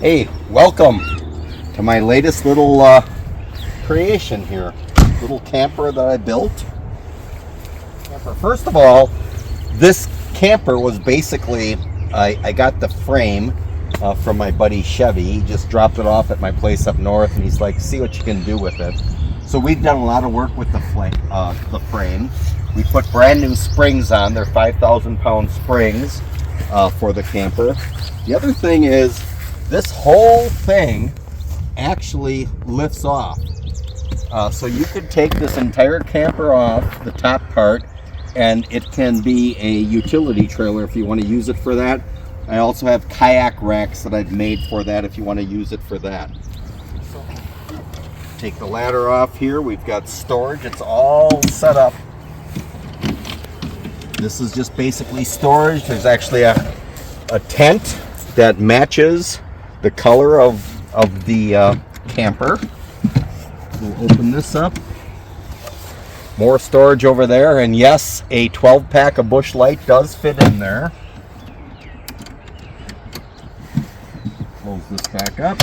Hey, welcome to my latest little creation here. Little camper that I built. First of all, this camper was basically, I got the frame from my buddy Chevy. He just dropped it off at my place up north and he's like, see what you can do with it. So we've done a lot of work with the frame. We put brand new springs on. They're 5,000 pound springs for the camper. The other thing is, this whole thing actually lifts off. So you could take this entire camper off the top part and it can be a utility trailer if you want to use it for that. I also have kayak racks that I've made for that if you want to use it for that. So, take the ladder off here. We've got storage. It's all set up. This is just basically storage. There's actually a tent that matches the color of the camper. We'll open this up. More storage over there, and yes, a 12-pack of Busch Light does fit in there. Close this back up.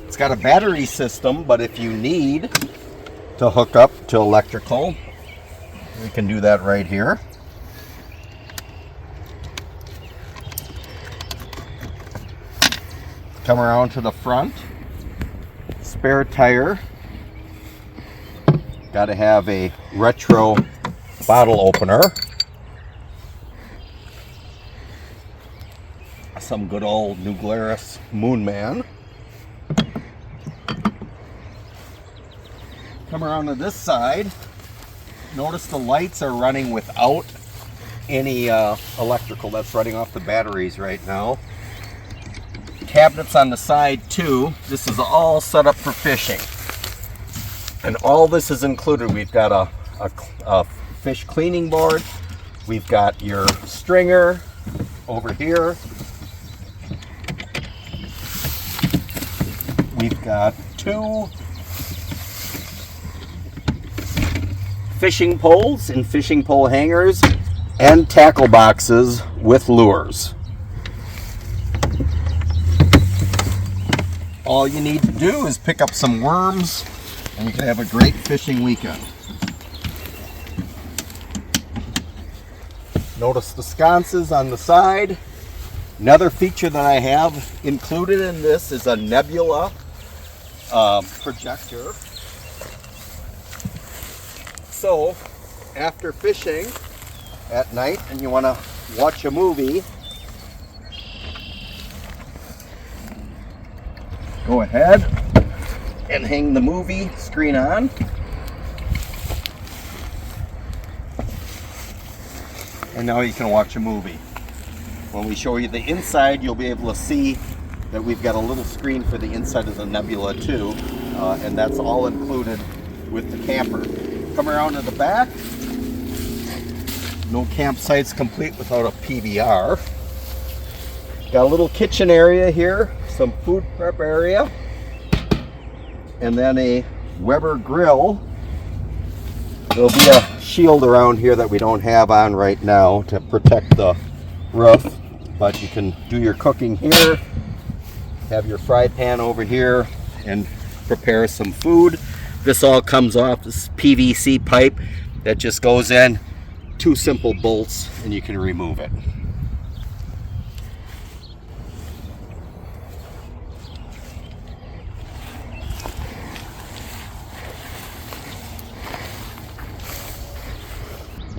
It's got a battery system, but if you need to hook up to electrical, we can do that right here. Come around to the front. Spare tire. Got to have a retro bottle opener. Some good old New Glarus Moon Man. Come around to this side. Notice the lights are running without any electrical. That's running off the batteries right now. Cabinets on the side too. This is all set up for fishing. And all this is included. We've got a fish cleaning board. We've got your stringer over here. We've got two fishing poles and fishing pole hangers and tackle boxes with lures. All you need to do is pick up some worms and you can have a great fishing weekend. Notice the sconces on the side. Another feature that I have included in this is a nebula projector. So, after fishing at night and you want to watch a movie, go ahead and hang the movie screen on. And now you can watch a movie. When we show you the inside, you'll be able to see that we've got a little screen for the inside of the nebula too, and that's all included with the camper. Come around to the back. No campsite's complete without a PBR. Got a little kitchen area here, some food prep area, and then a Weber grill. There'll be a shield around here that we don't have on right now to protect the roof, but you can do your cooking here, have your fry pan over here, and prepare some food. This all comes off this PVC pipe that just goes in, two simple bolts, and you can remove it.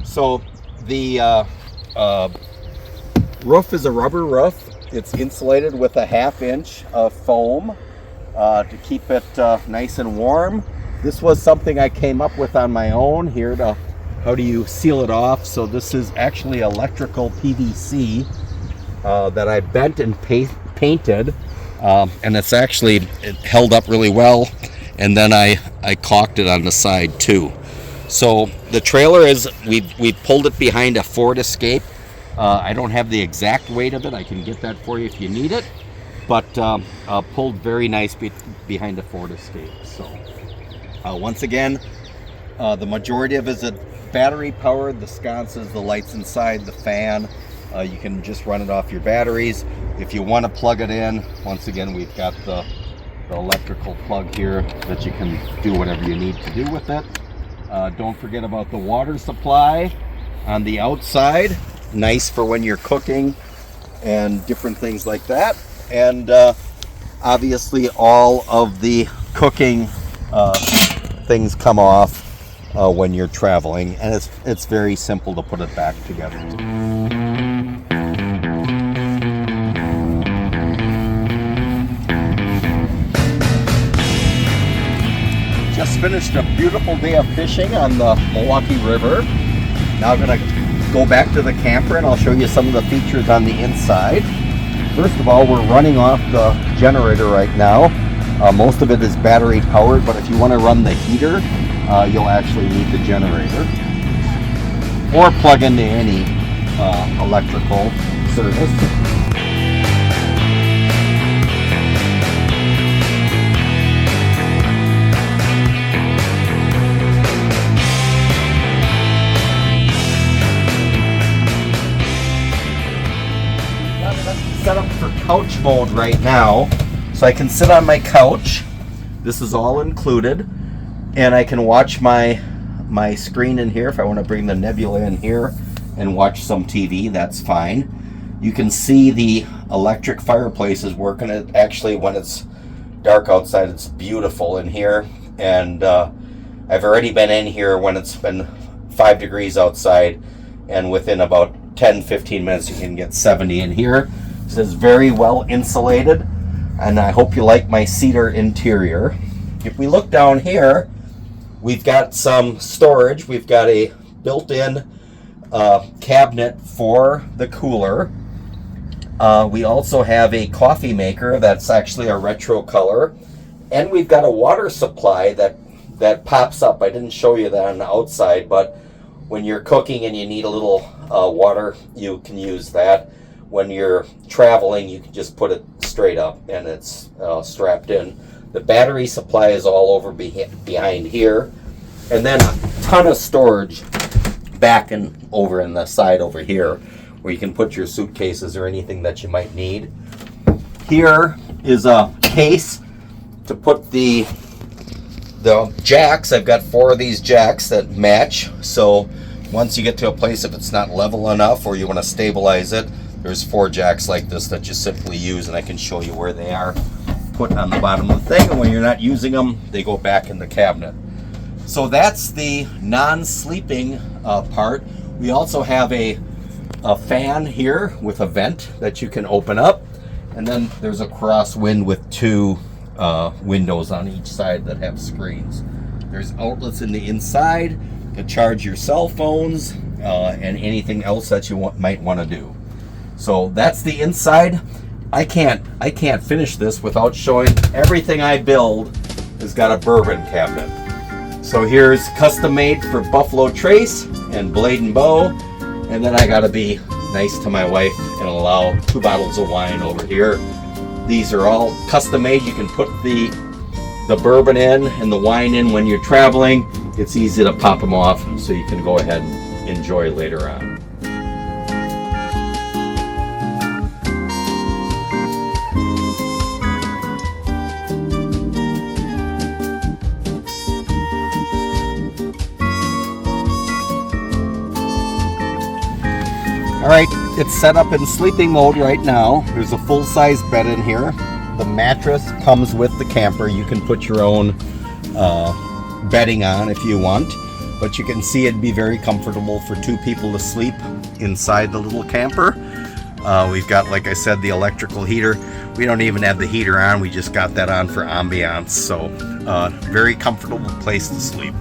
So the roof is a rubber roof. It's insulated with a 1/2 inch of foam to keep it nice and warm. This was something I came up with on my own here to, how do you seal it off? So this is actually electrical PVC that I bent and painted, and it's actually held up really well. And then I caulked it on the side too. So the trailer is, we pulled it behind a Ford Escape. I don't have the exact weight of it. I can get that for you if you need it, but pulled very nice behind a Ford Escape. So once again, the majority of it battery powered, the sconces, the lights inside, the fan. You can just run it off your batteries. If you want to plug it in, once again, we've got the electrical plug here that you can do whatever you need to do with it. Don't forget about the water supply on the outside. Nice for when you're cooking and different things like that. And obviously all of the cooking things come off when you're traveling, and it's very simple to put it back together. Just finished a beautiful day of fishing on the Milwaukee River. Now I'm gonna go back to the camper and I'll show you some of the features on the inside. First of all, we're running off the generator right now. Most of it is battery powered, but if you want to run the heater, you'll actually need the generator. Or plug into any electrical service. Set up for couch mode right now, so I can sit on my couch. This is all included, and I can watch my screen in here. If I want to bring the Nebula in here and watch some TV, that's fine. You can see the electric fireplace is working. It actually, when it's dark outside, it's beautiful in here. And I've already been in here when it's been 5 degrees outside, and within about 10-15 minutes you can get 70 in here. This is very well insulated, and I hope you like my cedar interior. If we look down here, we've got some storage. We've got a built-in cabinet for the cooler. We also have a coffee maker that's actually a retro color, and we've got a water supply that pops up. I didn't show you that on the outside, but when you're cooking and you need a little water, you can use that. When you're traveling, you can just put it straight up and it's strapped in. The battery supply is all over behind here. And then a ton of storage back and over in the side over here, where you can put your suitcases or anything that you might need. Here is a case to put the jacks. I've got 4 of these jacks that match. So once you get to a place, if it's not level enough or you want to stabilize it, there's 4 jacks like this that you simply use, and I can show you where they are. Put on the bottom of the thing, and when you're not using them, they go back in the cabinet. So that's the non-sleeping part. We also have a fan here with a vent that you can open up, and then there's a crosswind with 2 windows on each side that have screens. There's outlets in the inside to charge your cell phones and anything else that you might want to do. So that's the inside. I can't finish this without showing everything I build has got a bourbon cabinet. So here's custom made for Buffalo Trace and Blade and Bow, and then I gotta be nice to my wife and allow 2 bottles of wine over here. These are all custom made. You can put the bourbon in and the wine in when you're traveling. It's easy to pop them off so you can go ahead and enjoy later on. Alright, it's set up in sleeping mode right now. There's a full-size bed in here. The mattress comes with the camper. You can put your own bedding on if you want, but you can see it'd be very comfortable for 2 people to sleep inside the little camper. We've got, like I said, the electrical heater. We don't even have the heater on. We just got that on for ambiance. So very comfortable place to sleep.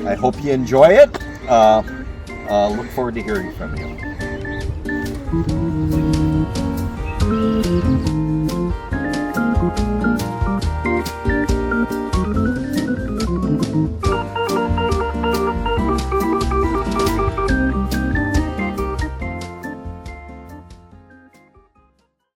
I hope you enjoy it. Look forward to hearing from you.